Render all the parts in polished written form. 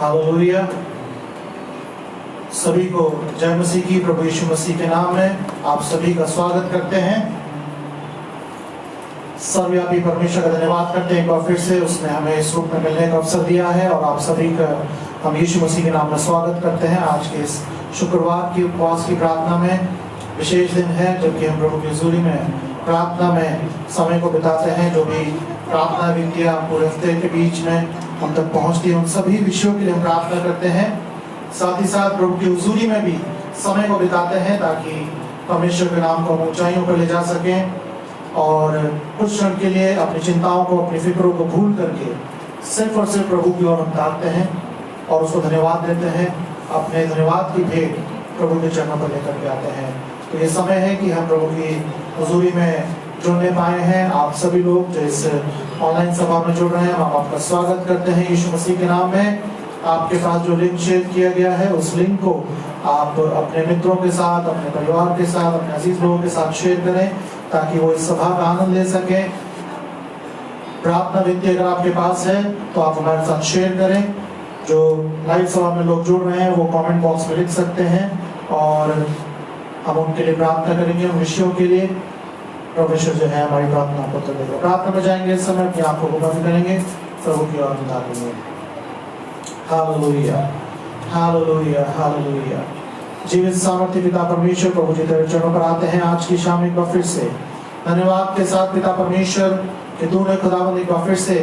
Hallelujah. सभी को जय मसीह की, प्रभु यीशु मसीह के नाम में आप सभी का स्वागत करते हैं। सर्वव्यापी परमेश्वर का धन्यवाद करते हैं एक बार फिर से उसने हमें इस रूप में मिलने का अवसर दिया है और आप सभी का हम यीशु मसीह के नाम में स्वागत करते हैं। आज के इस शुक्रवार की उपवास की प्रार्थना में विशेष दिन है जबकि हम प्रभु की हजूरी में प्रार्थना में समय को बिताते हैं। जो भी प्रार्थना विनतियां पूरे हफ्ते के बीच में हम तक पहुंचती है उन सभी विषयों के लिए हम प्रार्थना करते हैं। साथ ही साथ प्रभु की हुजूरी में भी समय को बिताते हैं ताकि परमेश्वर के नाम को हम ऊंचाइयों पर ले जा सकें और कुछ क्षण के लिए अपनी चिंताओं को, अपनी फिक्रों को भूल करके सिर्फ और सिर्फ प्रभु की ओर हम ताकते हैं और उसको धन्यवाद देते हैं। अपने धन्यवाद की भेंट प्रभु के चरणों पर लेकर के आते हैं। तो ये समय है कि हम प्रभु की हुजूरी में जुड़ने पाए हैं। आप सभी लोग जो इस ऑनलाइन सभा में जुड़ रहे हैं हम आपका स्वागत करते हैं यीशु मसीह के नाम में। आपके पास जो लिंक शेयर किया गया है उस लिंक को आप अपने मित्रों के साथ, अपने परिवार के साथ, अपने अजीज लोगों के साथ शेयर करें ताकि वो इस सभा का आनंद ले सकें। प्रार्थना विनती अगर आपके पास है तो आप हमारे साथ शेयर करें। जो लाइव सभा में लोग जुड़ रहे हैं वो कमेंट बॉक्स में लिख सकते हैं और हम उनके लिए प्रार्थना करेंगे, उन विषयों के लिए। परमेश्वर जो है हमारी प्रार्थना को उत्तर देगा। प्रार्थना में जाएंगे इस समय अपने आप को बंद करेंगे, प्रभु की ओर ताकेंगे। Hallelujah, hallelujah, hallelujah. जीवित सामर्थ्य पिता परमेश्वर प्रभु जी तेरे चरणों पर आते हैं आज की शाम एक बार फिर से धन्यवाद के साथ पिता परमेश्वर कि तूने खुदावंद एक बार फिर से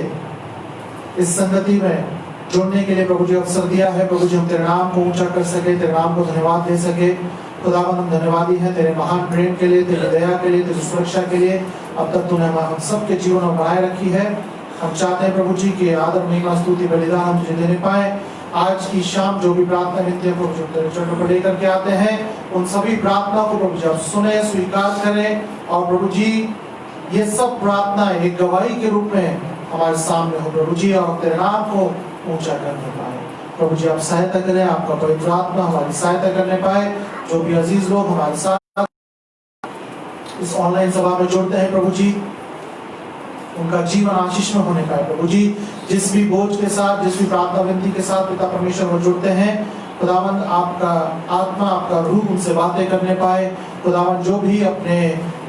इस संगति में जुड़ने के लिए प्रभु जी अवसर दिया है। प्रभु जी हम तेरे नाम को ऊंचा कर सके, तेरे नाम को धन्यवाद दे सके। खुदावंद हम धन्यवादी हैं तेरे महान प्रेम के लिए, तेरी दया के लिए, तेरी सुरक्षा के लिए। अब तक तूने हम सबके जीवन में बनाए रखी है। हम चाहते हैं प्रभु जी कि आदर, महिमा, स्तुति, बलिदान हम तुझे देने पाए। आज की शाम जो भी प्रार्थना विनती प्रभु जी तेरे चरणों पर लेकर के आते हैं उन सभी प्रार्थना को प्रभु जी आप सुने, स्वीकार करें और प्रभु जी ये सब प्रार्थना एक गवाही के रूप में हमारे सामने हो प्रभु जी और तेरे नाम को ऊंचा करने पाए। प्रभु जी आप सहायता करें, आपका पवित्र आत्मा हमारी सहायता करने पाए। जो भी अजीज लोग हमारे साथ इस ऑनलाइन सभा में जुड़ते हैं प्रभु जी उनका जीवन आशीष में होने पाए। प्रभु जी जिस भी बोझ के साथ, जिस भी प्रार्थना विनती के साथ पिता परमेश्वर में जुड़ते हैं खुदावंद आपका आत्मा, आपका रूह उनसे बातें करने पाए। खुदावंद जो भी अपने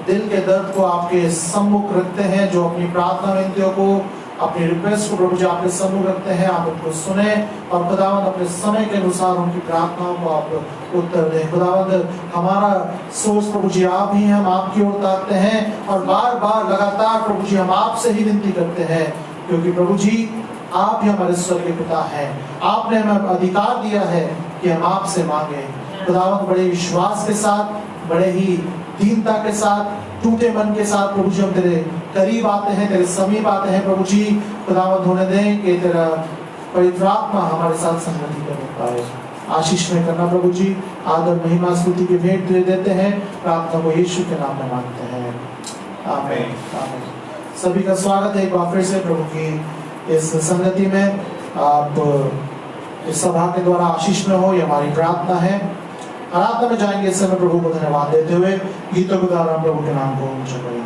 दिल के दर्द को आपके सम्मुख रखते हैं, जो अपनी प्रार्थना विनतियों को, अपनी रिक्वेस्ट को प्रभु जी आपके सम्मुख रखते हैं, आप उनको सुने और खुदावंद अपने समय के अनुसार उनकी प्रार्थनाओं को आप उत्तर दें। खुदावंद हमारा सोच प्रभु जी आप ही हैं, हम आपकी ओर ताकते हैं और बार बार लगातार प्रभु जी हम आपसे ही विनती करते हैं क्योंकि प्रभु जी आप ही हमारे स्वर्गीय पिता हैं। आपने हमें अधिकार दिया है कि हम आपसे मांगे। खुदावंद बड़े विश्वास के साथ, बड़े ही दीनता के साथ, टूटे मन के साथ प्रभु जी हम तेरे करीब आते हैं, तेरे समीप आते हैं। प्रभु जी खुदावंद होने दें कि तेरा पवित्र आत्मा हमारे साथ संगति करने पाए। आशीष में करना प्रभु जी, आदर, महिमा, स्तुति की भेंट दे देते हैं। प्रार्थना को यीशु के नाम में मांगते हैं, आमीन, आमीन। सभी का स्वागत है एक बार फिर से प्रभु की इस संगति में। आप इस सभा के द्वारा आशीष में हो, ये हमारी प्रार्थना है। आराधना में जाएंगे इस समय प्रभु को धन्यवाद देते हुए गीतों के द्वारा प्रभु के नाम को ऊंचा करेंगे।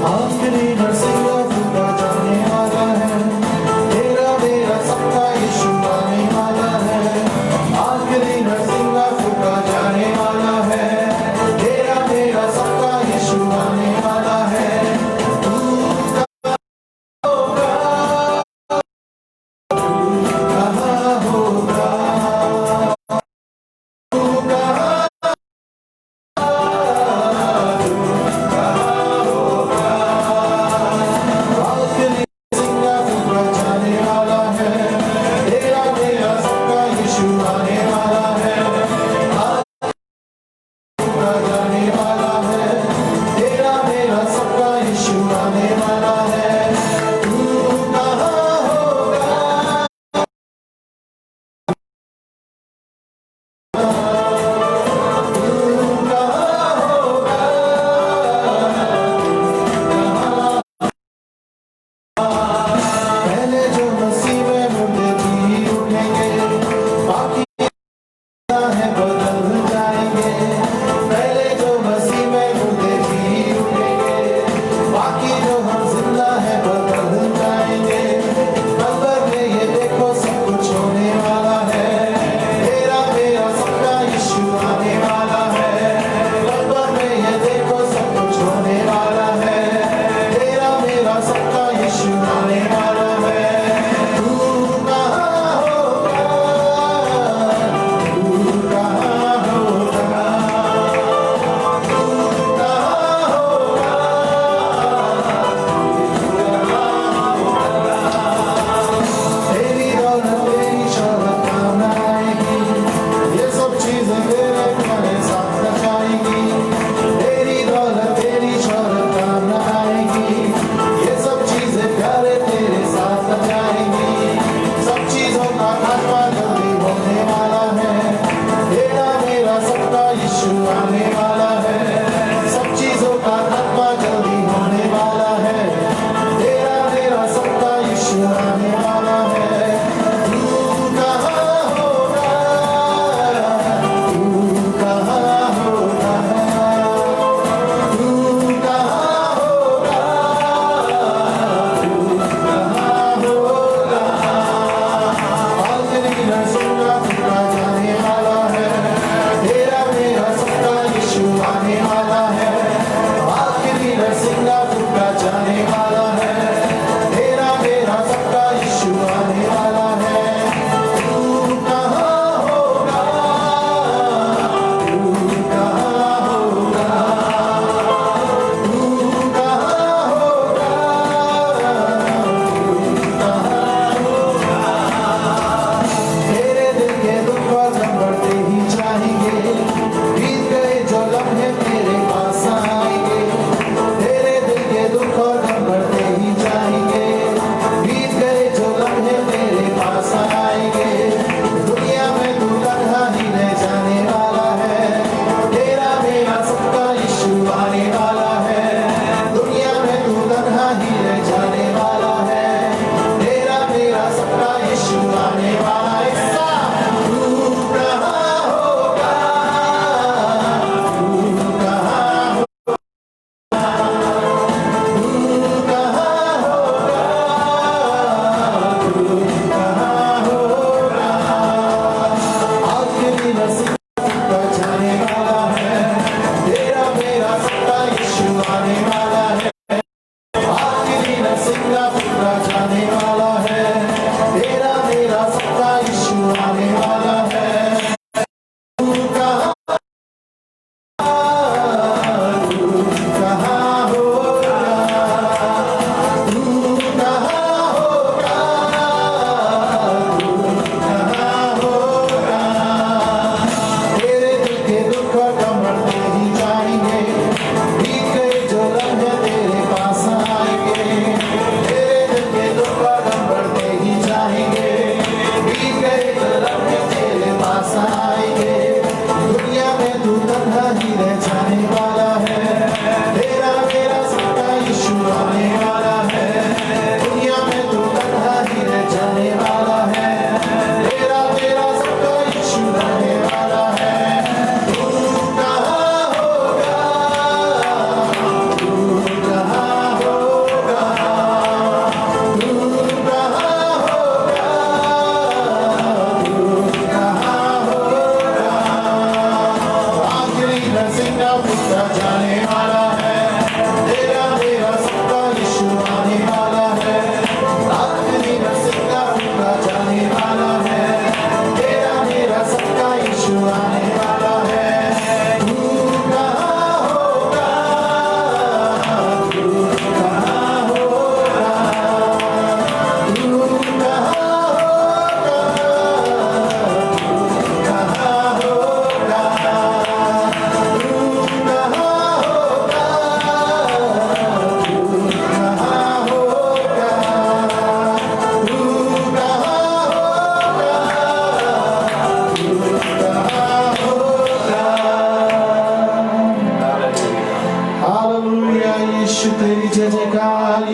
आखिरी नरसिंह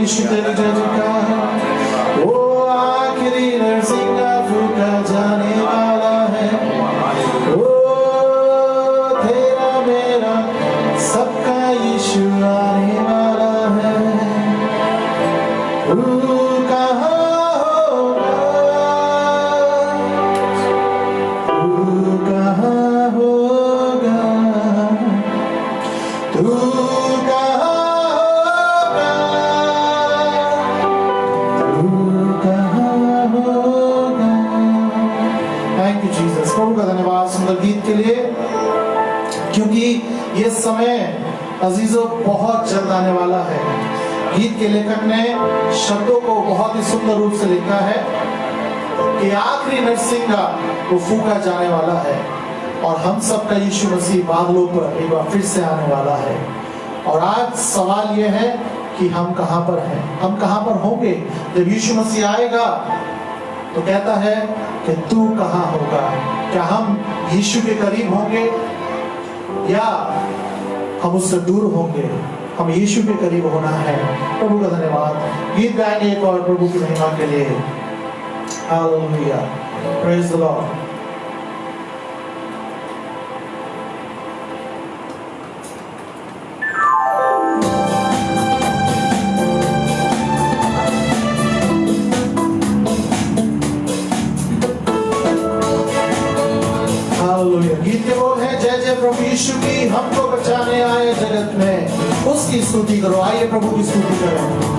यीशु तेरी जय जयकार। वो आखिरी नरसिंगा फूका जाने वाला है, वो तेरा मेरा सबका यीशु आने वाला है। तू कहाँ होगा, तू कहाँ होगा, तू प्रभु का धन्यवाद सुंदर गीत के लिए, क्योंकि ये समय अजीजों बहुत जल्द आने वाला है। गीत के लेखक ने शब्दों को बहुत ही सुंदर रूप से लिखा है कि आखिरी नरसिंगा वो फूका जाने वाला है और हम सब का यीशु मसीह बादलों पर एक बार फिर से आने वाला है। और आज सवाल ये है कि हम कहां पर हैं, हम कहां पर होंगे जब यीशु मसीह आएगा। तो कहता है कि तू कहां होगा। क्या हम यीशु के करीब होंगे या हम उससे दूर होंगे? हम यीशु के करीब होना है। प्रभु का धन्यवाद। गीत गाएंगे एक और प्रभु की महिमा के लिए। Hallelujah, praise the Lord. गीत के बोल है जय जय प्रभु यीशु की, हमको बचाने आए जगत में, उसकी स्तुति करो। आइए प्रभु की स्तुति करो।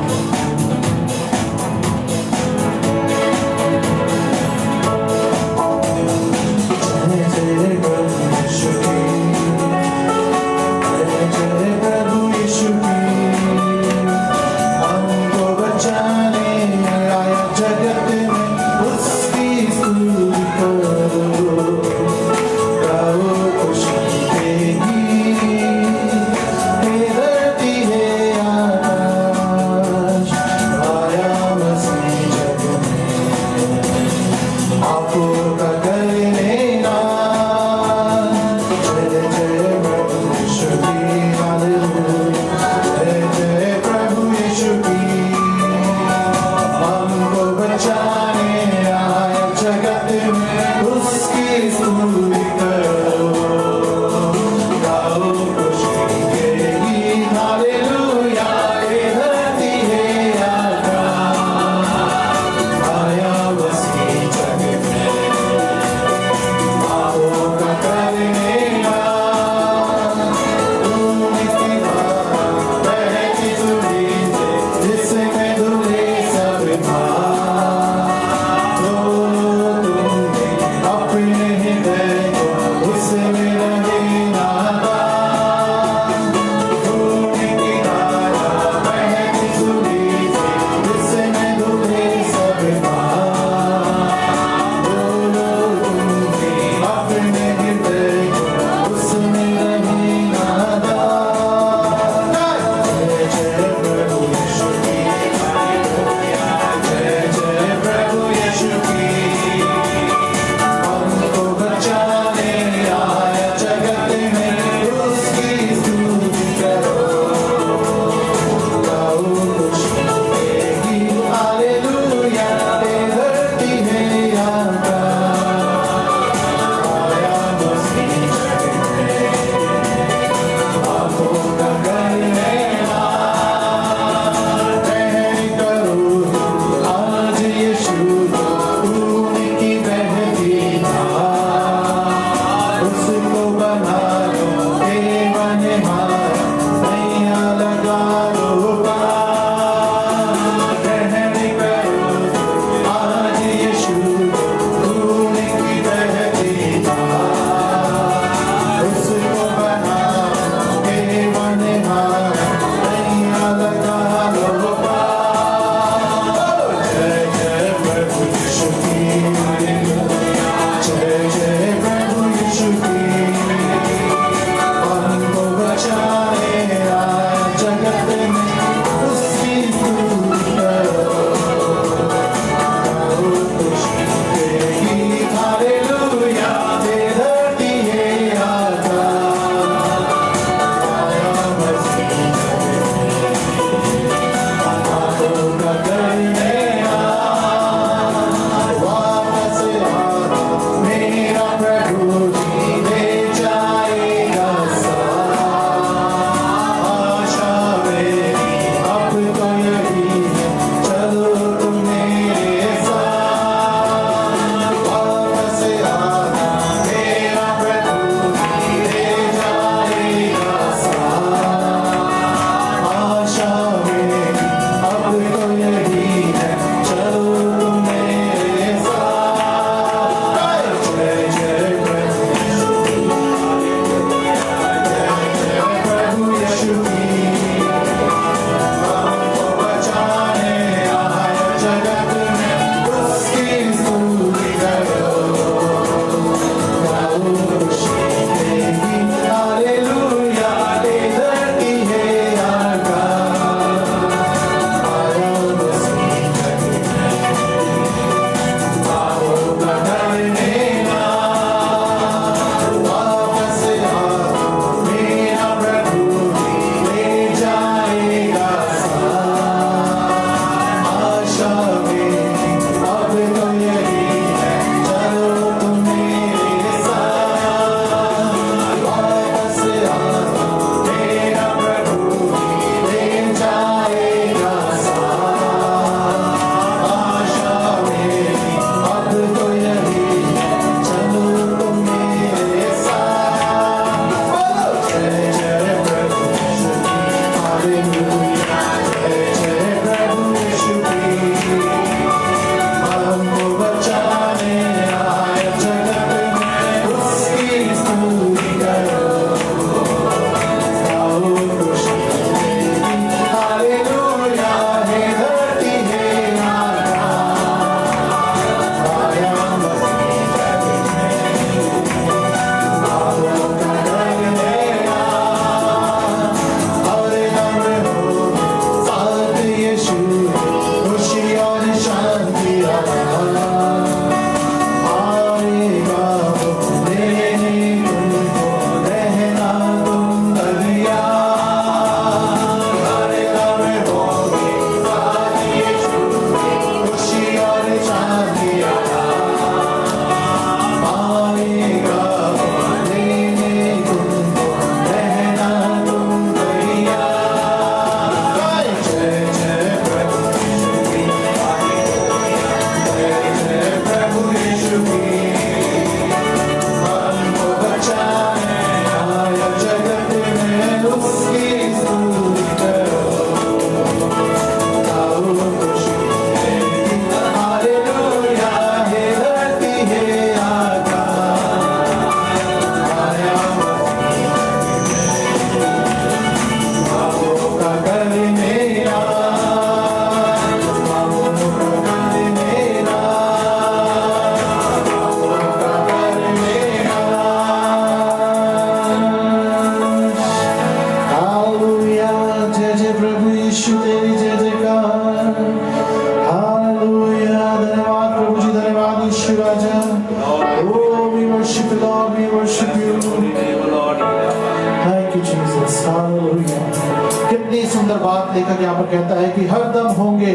सुंदर बात लेखक यहाँ पर कहता है कि हर दम होंगे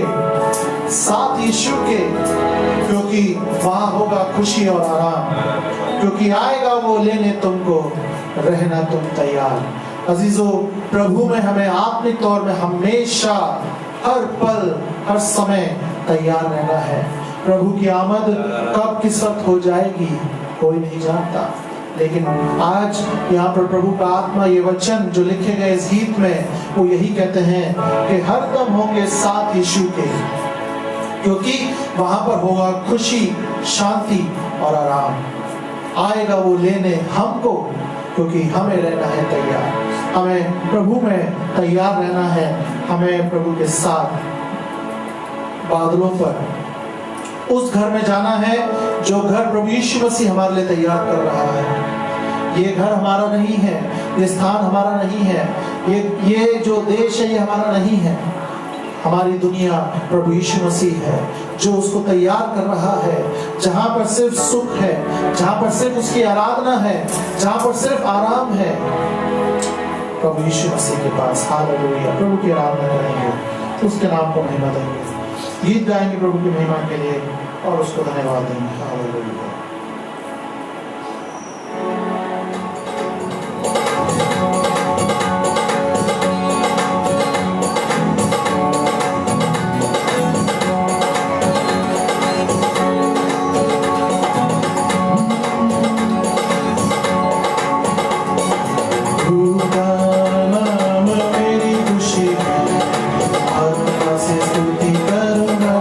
साथ यीशु के, क्योंकि वहां होगा खुशी और आराम, क्योंकि आएगा वो लेने तुमको, रहना तुम तैयार। अजीजों, प्रभु में हमें आत्मिक तौर में हमेशा हर पल हर समय तैयार रहना है। प्रभु की आमद कब किस वक्त हो जाएगी कोई नहीं जानता, लेकिन आज यहाँ पर प्रभु का आत्मा ये वचन जो लिखे गए इस गीत में वो यही कहते हैं कि हर दम होंगे साथ यीशु के, क्योंकि वहां पर होगा खुशी, शांति और आराम। आएगा वो लेने हमको, क्योंकि हमें रहना है तैयार। हमें प्रभु में तैयार रहना है। हमें प्रभु के साथ बादलों पर उस घर में जाना है जो घर प्रभु यीशु मसीह हमारे लिए तैयार कर रहा है। ये घर हमारा नहीं है, ये स्थान हमारा नहीं है, ये जो देश है ये हमारा नहीं है। हमारी दुनिया प्रभु यीशु मसीह है जो उसको तैयार कर रहा है, जहां पर सिर्फ सुख है, जहां पर सिर्फ उसकी आराधना है, जहां पर सिर्फ आराम है। प्रभु यीशु मसीह के पास हालेलुया, प्रभु की आराधना करेंगे, उसके नाम को महिमा देंगे, गीत गाएंगे प्रभु की महिमा के लिए और उसको धन्यवाद देंगे। हालेलुया। स्तुति करूंगा,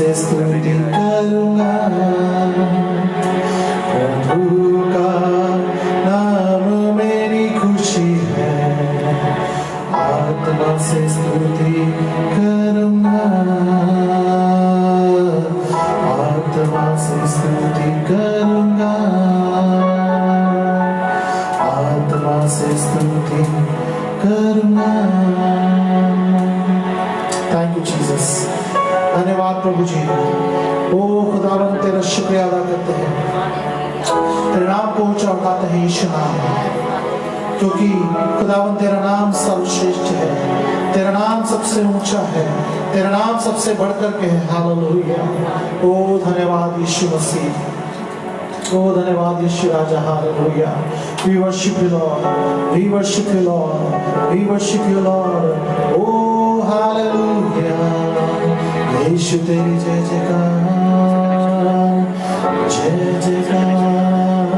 से स्तुति करूंगा, प्रभु का नाम मेरी खुशी है, आत्मा से स्तुति करूंगा, आत्मा से स्तुति करूंगा, आत्मा से स्तुति करूंगा। थैंक यू जीसस, धन्यवाद प्रभु जी। ओ खुदावंद तेरा शुक्रिया अदा करते हैं, तेरे नाम को ऊंचा उठाते हैं यीशु नाम, क्योंकि खुदावंद तेरा नाम सर्वश्रेष्ठ है, तेरा नाम सबसे ऊंचा है, तेरा नाम सबसे बढ़कर के है। हालेलुया। ओ धन्यवाद यीशु मसीह, ओ धन्यवाद यीशु राजा। Hallelujah. We worship you Lord, we worship you Lord, we worship you Lord। ओ हालेलुया। यीशु तेरी जय जयकार, जय जयकार,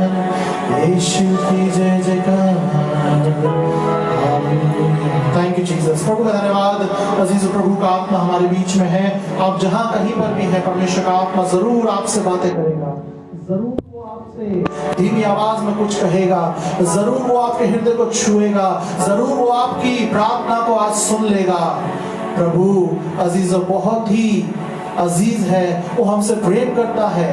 यीशु की जय जयकार। Thank you Jesus. प्रभु का धन्यवाद। अजीज प्रभु का आत्मा हमारे बीच में है। आप जहां कहीं पर भी है, परमेश्वर का आत्मा जरूर आपसे बातें करेगा, जरूर वो आपसे धीमी आवाज में कुछ कहेगा, जरूर वो आपके हृदय को छुएगा, जरूर वो आपकी प्रार्थना को आज सुन लेगा। प्रभु अजीज बहुत ही अजीज है, वो हमसे प्रेम करता है,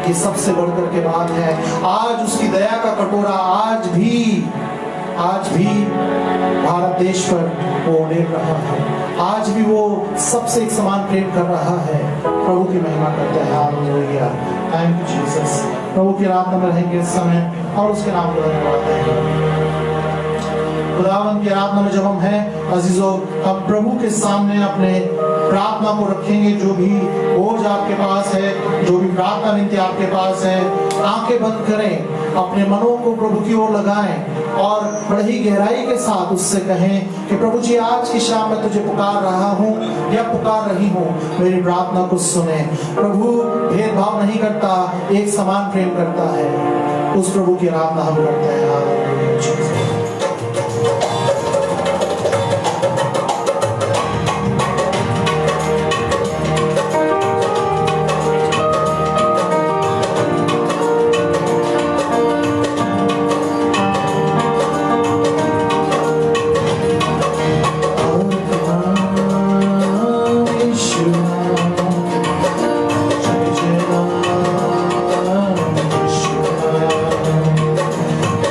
ये सबसे बढ़कर के बात है। आज उसकी दया का कटोरा आज भी भारत देश पर वो उड़ेल रहा है, आज भी वो सबसे एक समान प्रेम कर रहा है। प्रभु की महिमा करते हैं। हालेलुया। Thank you Jesus. प्रभु की आराधना में रहेंगे इस समय और उसके नाम को धन्यवाद देंगे। खुदावंद की आराधना में जब हम हैं अजीजों, हम प्रभु के सामने अपने प्रार्थना को रखेंगे। जो भी बोझ आपके पास है, जो भी प्रार्थना विनती आपके पास है, आंखें बंद करें, अपने मनों को प्रभु की ओर लगाएं और बड़ी गहराई के साथ उससे कहें कि प्रभु जी आज की शाम में तुझे पुकार रहा हूँ या पुकार रही हूँ, मेरी प्रार्थना को सुने। प्रभु भेदभाव नहीं करता, एक समान प्रेम करता है। उस प्रभु की आराधना हम करते हैं। हालेलुया।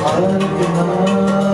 Hare Krishna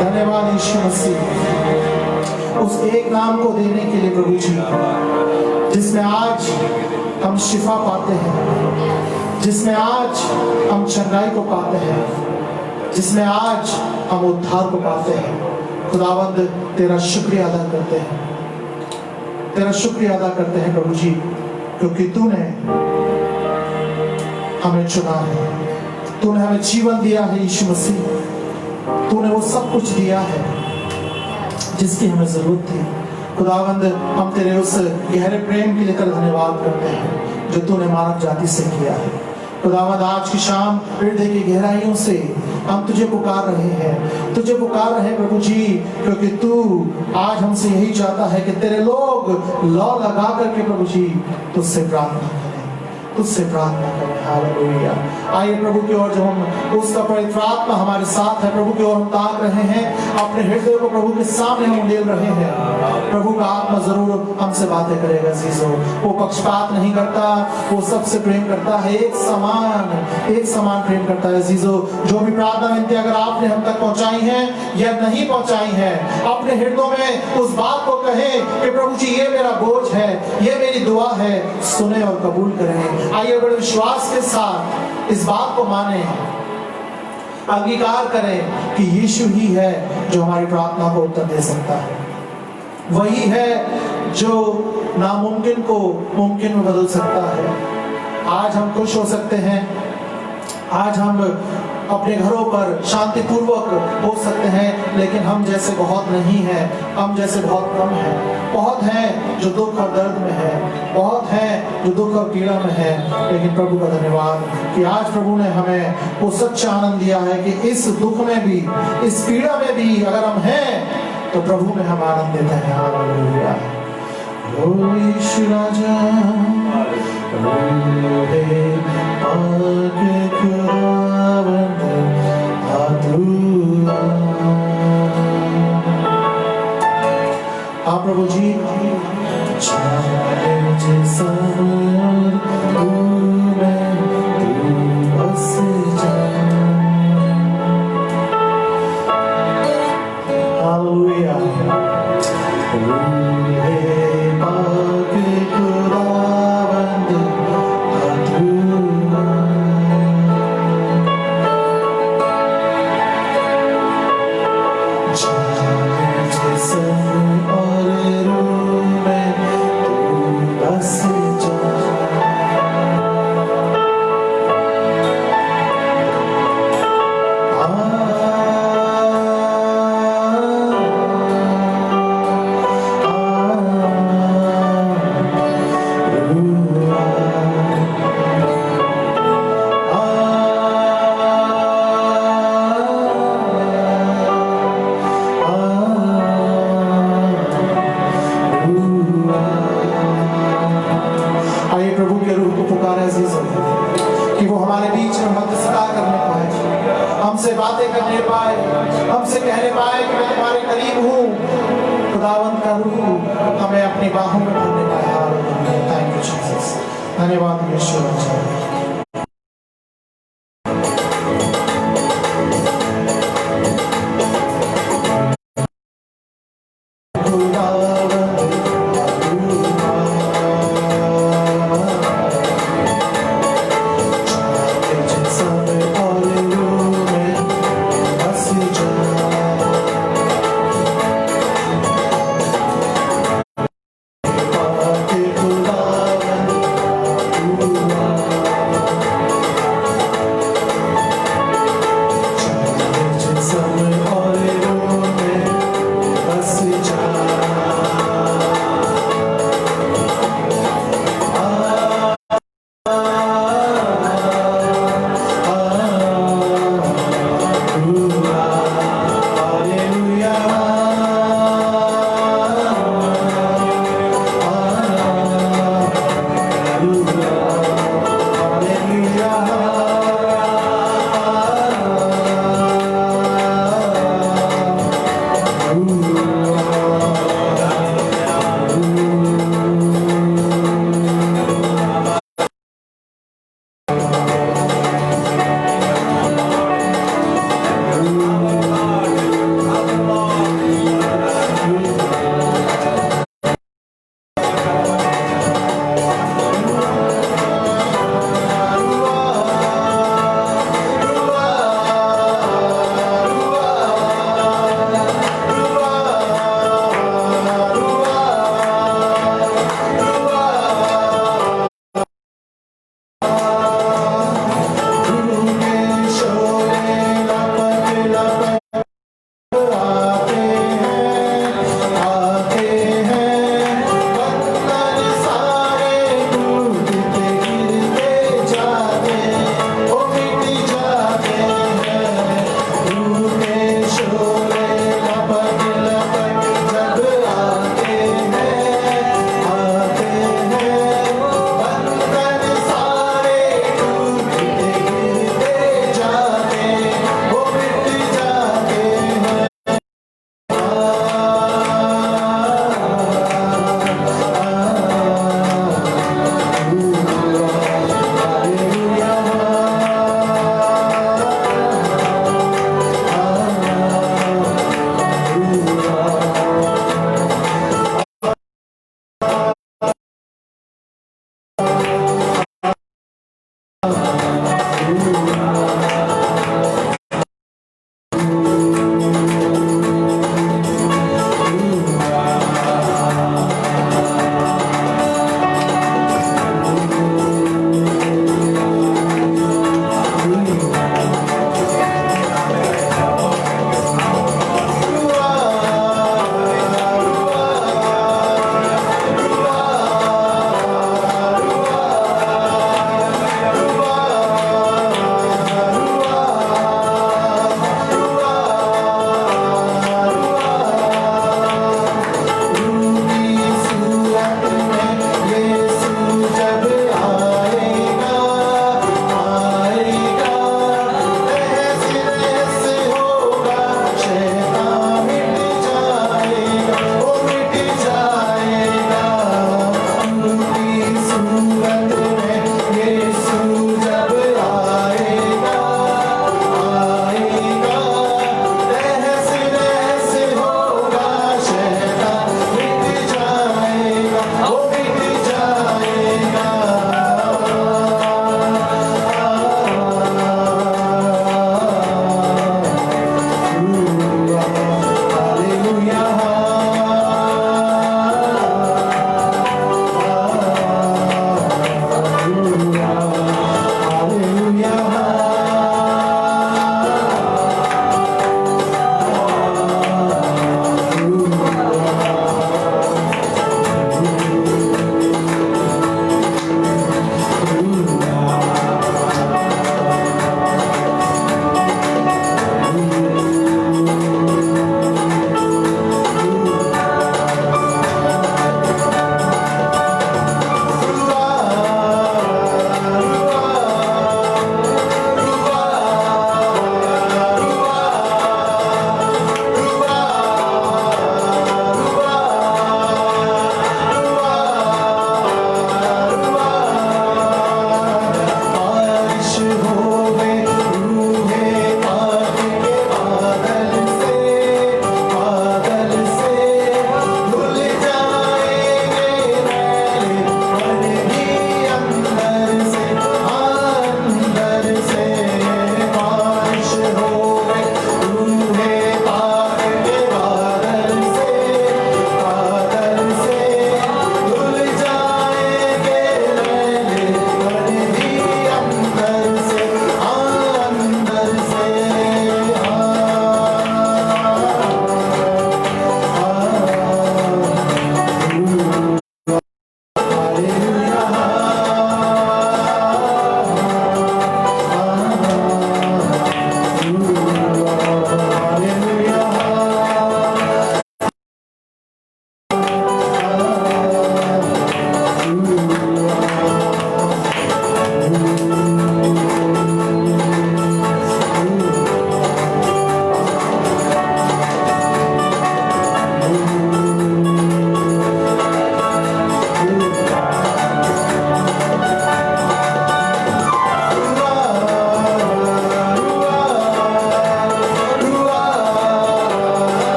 धन्यवाद यीशु मसीह उस एक नाम को देने के लिए प्रभु जी, जिसमें आज हम शिफा पाते हैं, जिसमें आज हम चंगाई को पाते हैं, जिसमें आज हम उद्धार को पाते हैं। खुदावंद तेरा शुक्रिया अदा करते हैं, तेरा शुक्रिया अदा करते हैं प्रभु जी, क्योंकि तूने हमें चुना है, तूने हमें जीवन दिया है यीशु मसीह, तूने वो सब कुछ दिया है जिसकी हमें जरूरत थी। खुदावंद हम तेरे उस गहरे प्रेम के लिए धन्यवाद करते हैं जो तूने मानव जाति से किया है। खुदावंद आज की शाम हृदय की गहराइयों से हम तुझे पुकार रहे हैं, तुझे पुकार रहे हैं प्रभु जी, क्योंकि तू आज हमसे यही चाहता है कि तेरे लोग लौ लगा करके प्रभु जी तुझसे प्रार्थना करें, तुझसे प्रार्थना करें। हालेलुया। आइए प्रभु की ओर, जब हम उसका पवित्र आत्मा हमारे साथ है, प्रभु की ओर हम ताक रहे हैं, अपने हृदय को प्रभु के सामने हम उंडेल रहे हैं। प्रभु का आत्मा जरूर हमसे बातें करेगा जीजो। वो पक्षपात नहीं करता, वो सबसे प्रेम करता है, एक समान प्रेम करता है जीजो। जो भी प्रार्थना विनती अगर आपने हम तक पहुंचाई है या नहीं पहुंचाई है, अपने हृदयों में उस बात को कहें कि प्रभु जी ये मेरा बोझ है, ये मेरी दुआ है, सुने और कबूल करें। आइए बड़े विश्वास के साथ इस बात को माने, अंगीकार करें कि यीशु ही है जो हमारी प्रार्थना को उत्तर दे सकता है, वही है जो नामुमकिन को मुमकिन में बदल सकता है। आज हम खुश हो सकते हैं, आज हम अपने घरों पर शांतिपूर्वक हो सकते हैं, लेकिन हम जैसे बहुत नहीं है, हम जैसे बहुत कम है। बहुत हैं जो दुख और दर्द में है, बहुत हैं जो दुख और पीड़ा में है, लेकिन प्रभु का धन्यवाद कि आज प्रभु ने हमें वो सच्चा आनंद दिया है कि इस दुख में भी, इस पीड़ा में भी अगर हम हैं तो प्रभु में हम आनंद देते हैं। हालेलुया। ओ यीशु राजा, हाँ प्रभु जी, हमसे बातें करने पाए, हमसे कहने पाए कि मैं तुम्हारे करीब हूँ। खुदावंद का रूह हमें अपनी बाहों में भरने पाया। Thank you Jesus. धन्यवाद यीशु।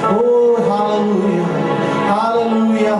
Oh, hallelujah, hallelujah,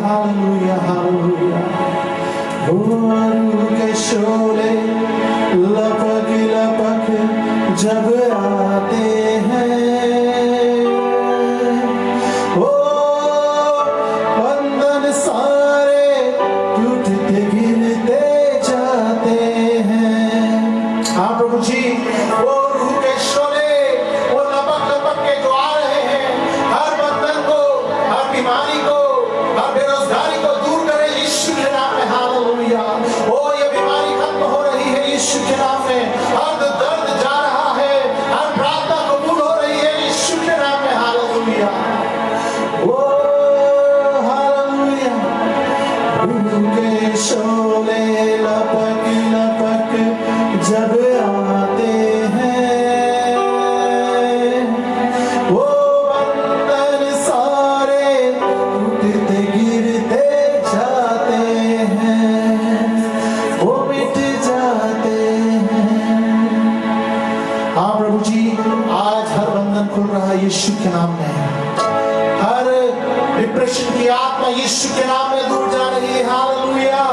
आत्मा यीशु के नाम में दूर जा रही है। हालेलुया।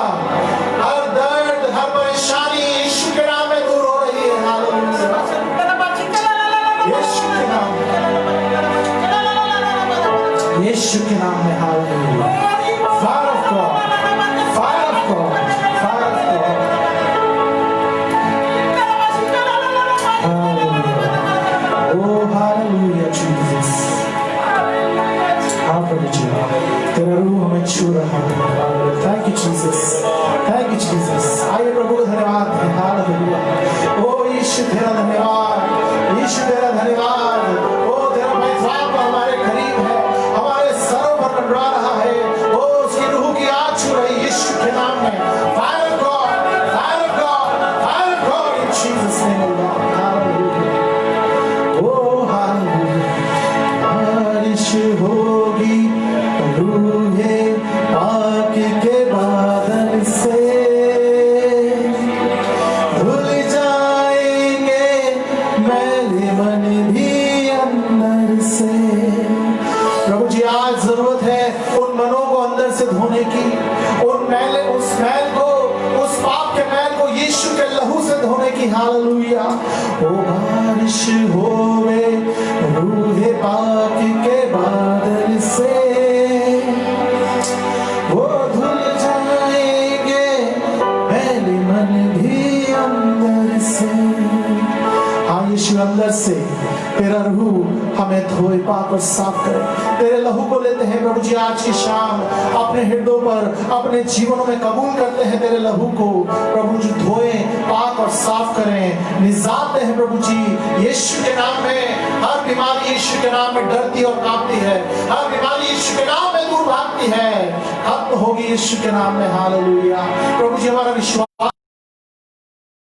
हर दर्द, हर परेशानी यीशु के नाम में दूर हो रही है। हालेलुया। यीशु के नाम में, यीशु के नाम में। Hallelujah. Fire of God, fire of God, fire of God. Oh, hallelujah, Jesus. हाँ प्रभु जी, तेरा रूह हमें छू रहा है। Thank you, Jesus. Thank you, Jesus. आइए प्रभु को धन्यवाद दें। हालेलुया। ओ यीशु तेरा धन्यवाद, यीशु तेरा धन्यवाद। ओ तेरा पवित्र हमारे करीब है, हमारे सरों पर मंडरा रहा है। ओ उसकी रूह की आग छू रही यीशु के नाम में। Fire of God, fire of God, fire of God in Jesus' name, O Lord. बारिश होगी रूहे पाक के बादल से, धुल जाएंगे मैले मन भी अंदर से। प्रभु जी आज जरूरत है उन मनों को अंदर से धोने की, उन मैल, उस मैल को, उस पाप के मैल को यीशु के लहू से धोने की। हालेलुया। ओ बारिश होवे रूहे पाक के बादल से, वो धुल जाएंगे मैले मन भी अंदर से। हाँ यीशु अंदर से तेरा रूह हमें धोए, पाक और साफ करे। तेरे लहू को लेते हैं प्रभु जी आज की शाम, अपने हृदयों पर, अपने जीवनों में कबूल करते हैं तेरे लहू को। प्रभु जी धोए, पाक और साफ करें, निजात हैं प्रभु जी यीशु के नाम में। हर बीमारी यीशु के नाम में डरती और कांपती है, हर बीमारी यीशु के नाम में दूर भागती है, खत्म होगी यीशु के नाम में। हालेलुया। प्रभु जी हमारा विश्वास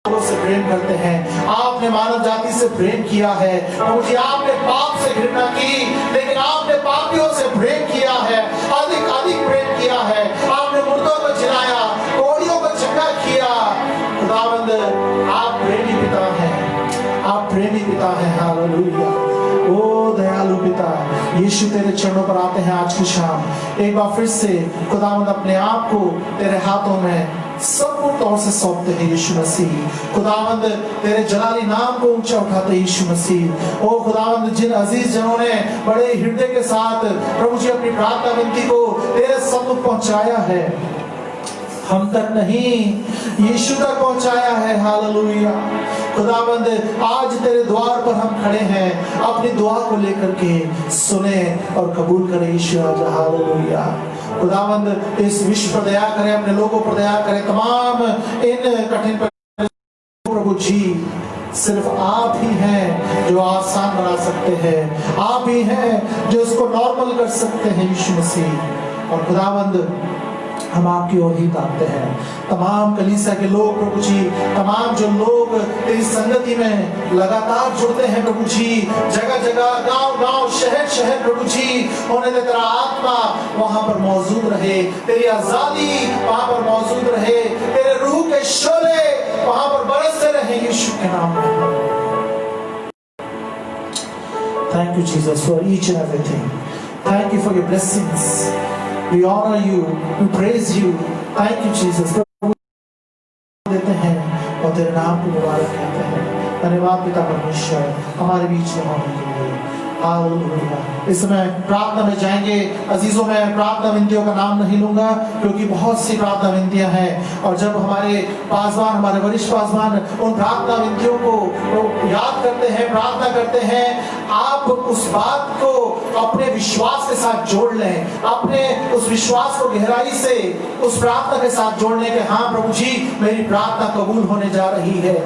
से प्रेम करते हैं, आपने मानव जाति से प्रेम किया है प्रभु जी। आपने पाप से घृणा की, लेकिन आपने पापियों से प्रेम किया है, अधिक अधिक प्रेम किया है। आपने मुर्दों को जिलाया, कोड़ियों को चंगा किया। खुदावंद आप प्रेमी पिता हैं, आप प्रेमी पिता हैं। हालेलुया। ओ दयालु पिता, यीशु तेरे चरणों पर आते हैं आज की शाम। एक बार फिर से खुदावंद अपने आप को तेरे हाथों में संपूर्ण तौर से सौंपते हैं यीशु मसीह। खुदावंद तेरे जलाली नाम को ऊंचा उठाते हैं यीशु मसीह। ओ खुदावंद जिन अजीज जनों ने बड़े हृदय के साथ प्रभु जी अपनी प्रार्थना विनती को तेरे सम्मुख पहुंचाया है, हम तक नहीं यीशु तक पहुंचाया है। हालेलुया। खुदावंद आज तेरे द्वार पर हम खड़े हैं, अपनी दुआ को लेकर के सुने और कबूल करें यीशु आज। हालेलुया। खुदावंद इस विश्व पर दया करें, अपने लोगों पर दया करें, तमाम इन कठिन प्रभु जी सिर्फ आप ही हैं जो आसान बना सकते हैं, आप ही हैं जो इसको नॉर्मल कर सकते हैं यीशु मसीह। और खुदावंद हम आपकी ओर ही ताकते हैं। तमाम कलीसिया के लोग प्रभु जी, तमाम जो लोग तेरी संगति में लगातार जुड़ते हैं प्रभु जी, जगह जगह, गांव गांव, शहर शहर प्रभु जी, उन्हें तेरा आत्मा वहां पर मौजूद रहे, तेरी आजादी वहां पर मौजूद रहे, तेरे रूह के शोले वहां पर बरसते रहे यीशु के नाम में। Thank you Jesus for each and everything. Thank you for your blessings. We honor you, we praise you. Thank you Jesus. देते हैं और तेरे नाम को मुबारक कहते हैं। धन्यवाद पिता परमेश्वर हमारे बीच में होने के लिए। हालेलुया। इस समय प्रार्थना में जाएंगे अजीजों, में प्रार्थना विनतियों का नाम नहीं लूंगा क्योंकि बहुत सी प्रार्थना विनतियां हैं, और जब हमारे पासवान, हमारे वरिष्ठ पासवान उन प्रार्थना विनतियों को याद करते हैं, प्रार्थना करते हैं, आप उस बात को अपने विश्वास के साथ जोड़ लें, अपने उस विश्वास को गहराई से उस प्रार्थना के साथ जोड़ने के, हाँ प्रभु जी मेरी प्रार्थना कबूल होने जा रही है,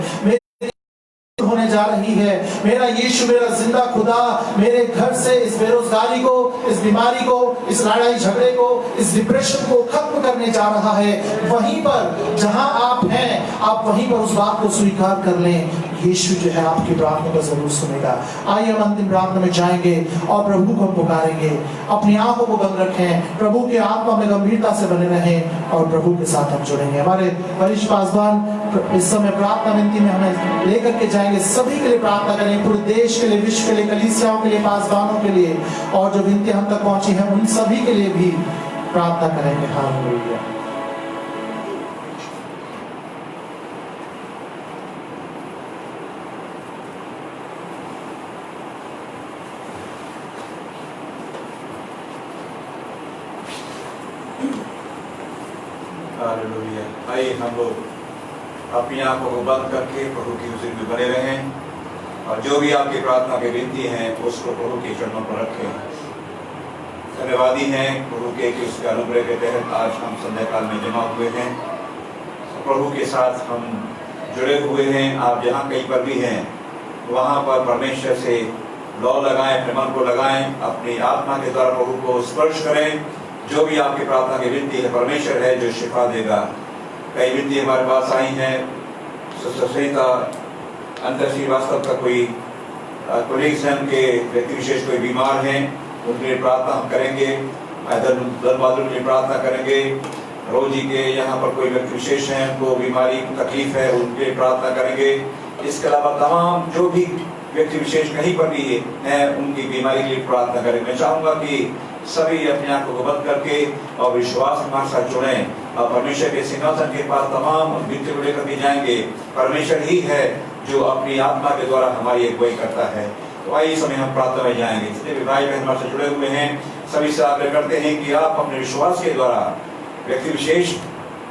होने जा रही है। मेरा यीशु, मेरा जिंदा खुदा मेरे घर से इस बेरोजगारी को, इस बीमारी को, इस लड़ाई झगड़े को, इस डिप्रेशन को खत्म करने जा रहा है। वहीं पर जहां आप हैं, आप वहीं पर उस बात को स्वीकार कर लें। यीशु जो है आपकी प्रार्थना को जरूर सुनेगा। आइए हम अंतिम प्रार्थना में जाएंगे और प्रभु को पुकारेंगे। अपनी आंखों को बंद रखें, प्रभु के आत्मा में गंभीरता से बने रहें और प्रभु के साथ हम जुड़ेंगे। हमारे वरिष्ठ पासवान इस समय प्रार्थना विनती में हमें लेकर के जाएंगे। सभी के लिए प्रार्थना करें, पूरे देश के लिए, विश्व के लिए, कलीसियाओं के लिए, पासवानों के लिए, और जो विनती हम तक पहुंची है उन सभी के लिए भी प्रार्थना करेंगे। हालेलुया। हालेलुया। आइए हम लोग अपनी आंखों को बंद करके प्रभु की हुजूरी में बने रहें और जो भी आपकी प्रार्थना की विनती है उसको प्रभु के चरणों पर रखें। धन्यवादी हैं प्रभु के कि उसके अनुग्रह के तहत आज हम संध्या काल में जमा हुए हैं, प्रभु के साथ हम जुड़े हुए हैं। आप जहाँ कहीं पर भी हैं वहाँ पर परमेश्वर से लौ लगाएं, अपने मन को लगाएं, अपनी आत्मा के द्वारा प्रभु को स्पर्श करें। जो भी आपकी प्रार्थना की विनती है परमेश्वर है जो शिफा देगा। कई विनती हमारे पास आई हैं। सुसंता अंतर श्रीवास्तव का कोई कोलीग्स हैं, उनके व्यक्ति विशेष कोई बीमार हैं, उनके लिए प्रार्थना हम करेंगे। बहादुर के लिए प्रार्थना करेंगे। रोजी के यहाँ पर कोई व्यक्ति विशेष हैं, उनको बीमारी तकलीफ है, उनके लिए प्रार्थना करेंगे। इसके अलावा तमाम जो भी व्यक्ति विशेष कहीं पर भी है उनकी बीमारी के लिए प्रार्थना करें। मैं चाहूंगा कि सभी अपनी आंखों को बंद करके और विश्वास हमारे साथ जुड़े और परमेश्वर के सिंहासन के पास तमाम विनती को लेकर के जाएंगे। परमेश्वर ही है जो अपनी आत्मा के द्वारा हमारी अगुवाई करता है। तो आइए समय हम प्रार्थना में जाएंगे। जितने भी भाई बहन हमारे से जुड़े हुए हैं सभी से आग्रह करते हैं कि आप अपने विश्वास के द्वारा व्यक्ति विशेष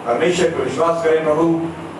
परमेश्वर पर विश्वास करें प्रभु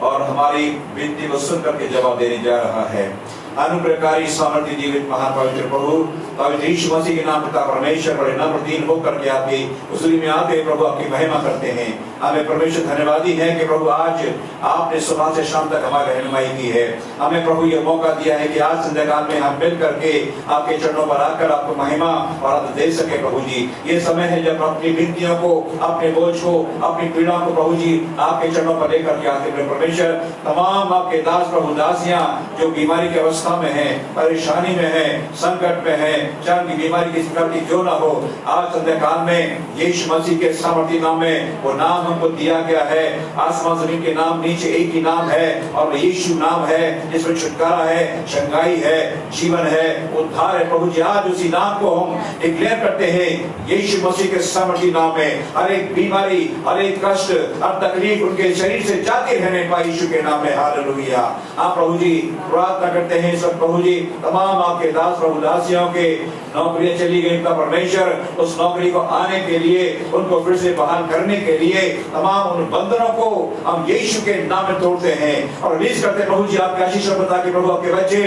और हमारी विनती को सुन करके जवाब देने जा रहा है। अनुग्रहकारी सामर्थ्य जीवित महान पवित्र प्रभु पवित्र यीशु मसीह के नाम पिता परमेश्वर बड़े नम्र दीन होकर के आपकी हुजूरी में आते प्रभु आपकी महिमा करते हैं। हमें परमेश्वर धन्यवादी है कि प्रभु आज आपने सुबह से शाम तक हमारी रहनुमाई की है। हमें प्रभु ये मौका दिया है कि आज संध्या काल में हम मिल करके आपके चरणों पर आकर आपको महिमा और आदर दे सके। प्रभु जी ये समय है जब अपनी विनतियों को, अपने बोझ को, अपनी पीड़ा को प्रभु जी आपके चरणों पर लेकर के आते हैं। परमेश्वर तमाम आपके दास प्रभु दासियां जो बीमारी की अवस्था में है, परेशानी में है, संकट में है, चाहे की बीमारी की स्थिति जो ना हो, आज संध्या काल में यीशु मसीह के सामर्थी नाम में वो नाम हमको दिया गया है। आसमान जमीन के नाम नीचे एक ही नाम है और यीशु नाम है जिसमें छुटकारा है, चंगाई है, जीवन है, उद्धार है। प्रभु जी आज उसी नाम को हम डिक्लेयर करते हैं। यीशु मसीह के सामर्थी नाम में हर एक बीमारी, हर एक कष्ट, हर तकलीफ उनके शरीर से जाती रहने पाए यीशु के नाम में। हालेलुया। आप प्रभु जी प्रार्थना करते हैं सब प्रभु जी तमाम आपके दास प्रभु दासियों के नौकरियां चली गई का परमेश्वर उस नौकरी को आने के लिए, उनको फिर से बहाल करने के लिए तमाम उन बंधनों को हम यीशु के नाम में तोड़ते हैं और रिलीज करते हैं। प्रभु जी आपके आशीष बता के प्रभु आपके बच्चे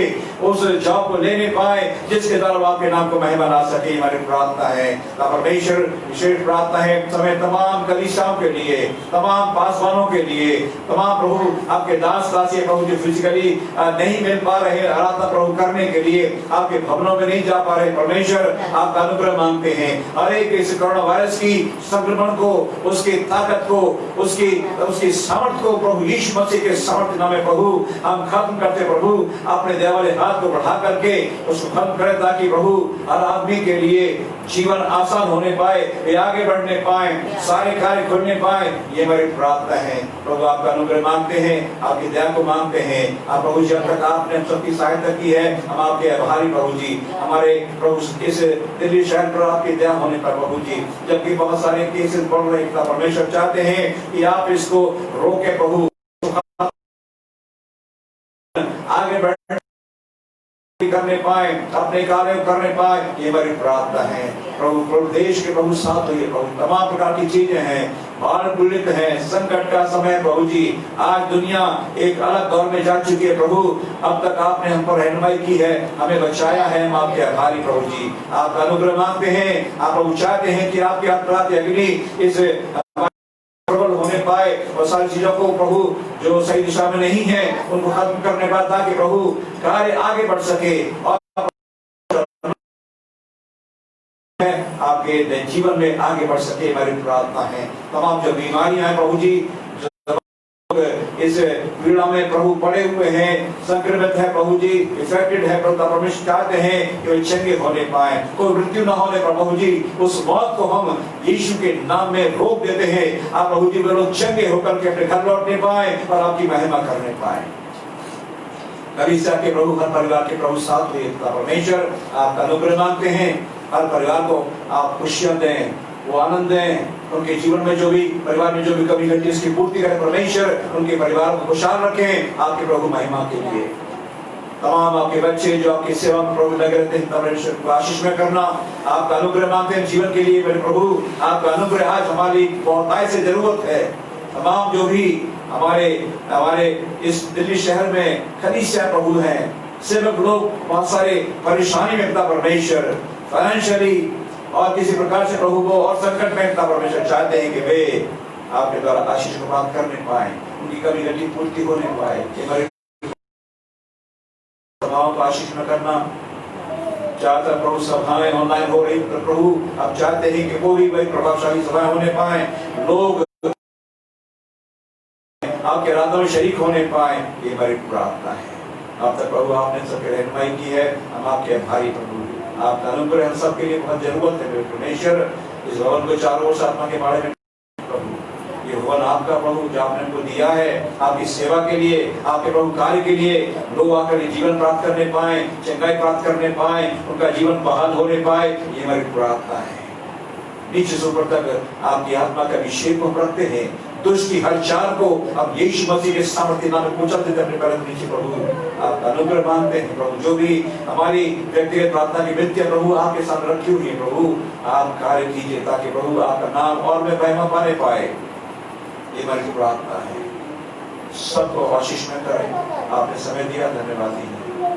उस जॉब को लेने पाए जिसके द्वारा आपके नाम को महिमा ला सके। हमारी प्रार्थना है परमेश्वर, विशेष प्रार्थना है समय तमाम कलीसियाओं के लिए, तमाम पासवानों के लिए, तमाम प्रभु आपके दास दासी प्रभु जी फिजिकली नहीं मिल पा रहे आराधना प्रभु करने के लिए, आपके भवनों में नहीं जा पा रहे। परमेश्वर आपका अनुग्रह मांगते हैं। हर एक इस कोरोना वायरस की संक्रमण को, उसकी ताकत को, उसकी सामर्थ को प्रभु यीशु मसीह के सामर्थ्य नाम में प्रभु हम खत्म करते। प्रभु अपने दया वाले हाथ को बढ़ा करके उसको खत्म करें ताकि प्रभु हर आदमी के लिए जीवन आसान होने पाए, वे आगे बढ़ने पाए, सारे कार्य खुलने पाए। ये हमारी प्रार्थना है। प्रभु आपका अनुग्रह मांगते हैं, आपकी दया को मांगते हैं। आप प्रभु जब तक आपने सबकी सहायता की है हम आपके आभारी प्रभु जी। हमारे प्रभु इस दिल्ली शहर पर आपकी दया होने पर प्रभु जी, जबकि बहुत सारे केसेस बढ़ रहे हैं, परमेश्वर चाहते हैं कि आप इसको रोके प्रभु, आगे बढ़ करने पाए, अपने कार्य करने पाए। ये हमारी प्रार्थना है। प्रभु देश के प्रभु साथ हुई प्रभु तमाम प्रकार की चीजें हैं, बाढ़ पीड़ित है, संकट का समय प्रभु जी। आज दुनिया एक अलग दौर में जा चुकी है प्रभु। अब तक आपने हम पर रहनुमाई की है, हमें बचाया है, हम आपके आभारी प्रभु जी। आपका अनुग्रह मांगते हैं। आप प्रभु चाहते हैं कि आपकी अपराध अग्नि इस प्रबल होने पाए और सारी चीजों को प्रभु जो सही दिशा में नहीं है उनको खत्म करने पाए ताकि प्रभु कार्य आगे बढ़ सके और आपके जीवन में आगे बढ़ सके। हमारी प्रार्थना है तमाम जो बीमारियां हैं प्रभु जी, इस पीड़ा में प्रभु पड़े हुए हैं, संक्रमित है प्रभु जी, इफेक्टेड है प्रभु, परमेश्वर चाहते हैं कि वे चंगे होने पाए, कोई मृत्यु न होने पर प्रभु जी उस मौत को हम यीशु के नाम में रोक देते हैं। आप प्रभु जी वे लोग चंगे होकर के अपने घर लौटने पाए और आपकी महिमा करने पाए। कलीसिया के प्रभु हर परिवार के प्रभु साथ हुए परमेश्वर आपका अनुग्रह मांगते हैं। हर परिवार को आप खुशियां दें, वो आनंद दें। उनके जीवन में जो भी परिवार में जो भी कमी घटी उसकी पूर्ति करें परमेश्वर। उनके परिवार को खुशहाल रखें आपके प्रभु महिमा के लिए। तमाम आपके बच्चे जो आपकी सेवा में प्रभु लगे रहते हैं परमेश्वर को आशीष में करना। आपका अनुग्रह मांगते हैं जीवन के लिए मेरे प्रभु। आपका अनुग्रह आज हमारी बहुतायत से जरूरत है। तमाम जो भी हमारे इस दिल्ली शहर में कलीसिया प्रभु हैं, सेवक लोग बहुत सारे परेशानी में पिता परमेश्वर, फाइनेंशियली और किसी प्रकार से प्रभु को और संकट में पिता परमेश्वर चाहते हैं कि वे आपके द्वारा आशीष को प्राप्त करने पाए, उनकी कमी घटी पूर्ति होने पाए। सभाओं को आशीष में करना चाहता प्रभु। सभाएं ऑनलाइन हो रही तो प्रभु आप चाहते हैं कि वो भी बड़ी प्रभावशाली सभाएं होने पाए, लोग आपके रातों में शरीक होने पाए, ये हमारी प्रार्थना है। अब तक प्रभु आपने सबकी रहनुमाई की है, हम आपके आभारी प्रभु। आपका अनुग्रह हम सबके लिए बहुत जरूरत है परमेश्वर। इस भवन को चारों ओर से आत्मा के बारे में प्रभु, ये भवन आपका प्रभु जो आपने हमको दिया है आपकी सेवा के लिए, आपके प्रभु कार्य के लिए, लोग आकर जीवन प्राप्त करने पाए, चंगाई प्राप्त करने पाए, उनका जीवन बहाल होने पाए, ये हमारी प्रार्थना है। नीचे से ऊपर तक आपकी आत्मा का अभिषेक हम रखते हैं। दुष्ट की हर चाल को अब यीशु मसीह के सामर्थ्य नाम में पूछा देते अपने पैरों के नीचे प्रभु। आपका अनुग्रह मांगते हैं प्रभु। जो भी हमारी व्यक्तिगत प्रार्थना की विनतियां प्रभु आपके सामने रखी हुई है प्रभु, आप कार्य कीजिए ताकि प्रभु आपका नाम और में महिमा पाने पाए, ये हमारी प्रार्थना है। सबको आशीष में करें। आपने समय दिया, धन्यवाद दीजिए।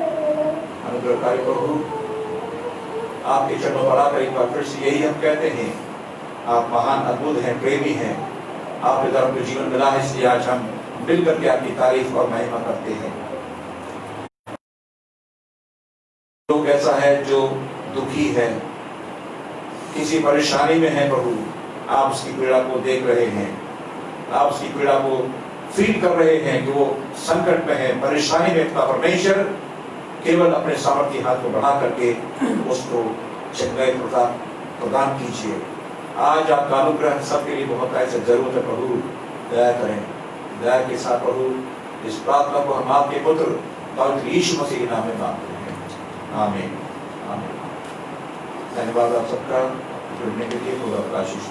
अनुग्रहकारी प्रभु आपके चरणों पर आकर एक बार फिर से यही हम कहते हैं, आप महान अद्भुत हैं, प्रेमी हैं। आपके द्वारा हमको जीवन मिला है, इसलिए आज हम मिल करके आपकी तारीफ और महिमा करते हैं। लोग ऐसा है जो दुखी है, किसी परेशानी में है प्रभु, आप उसकी पीड़ा को देख रहे हैं, आप उसकी पीड़ा को फील कर रहे हैं कि वो संकट में है, परेशानी में। परमेश्वर केवल अपने सामर्थ्य हाथ को बढ़ा करके उसको चंगाई प्रदान कीजिए। आज आपका अनुग्रह सबके लिए बहुत ऐसे जरूरत है प्रभु। दया करें, दया के साथ प्रभु इस प्रार्थना को हम आपके पुत्र पवित्र यीशु मसीह के नाम में मांगते हैं, आमीन, आमीन। धन्यवाद आप सबका जुड़ने के लिए। आशीष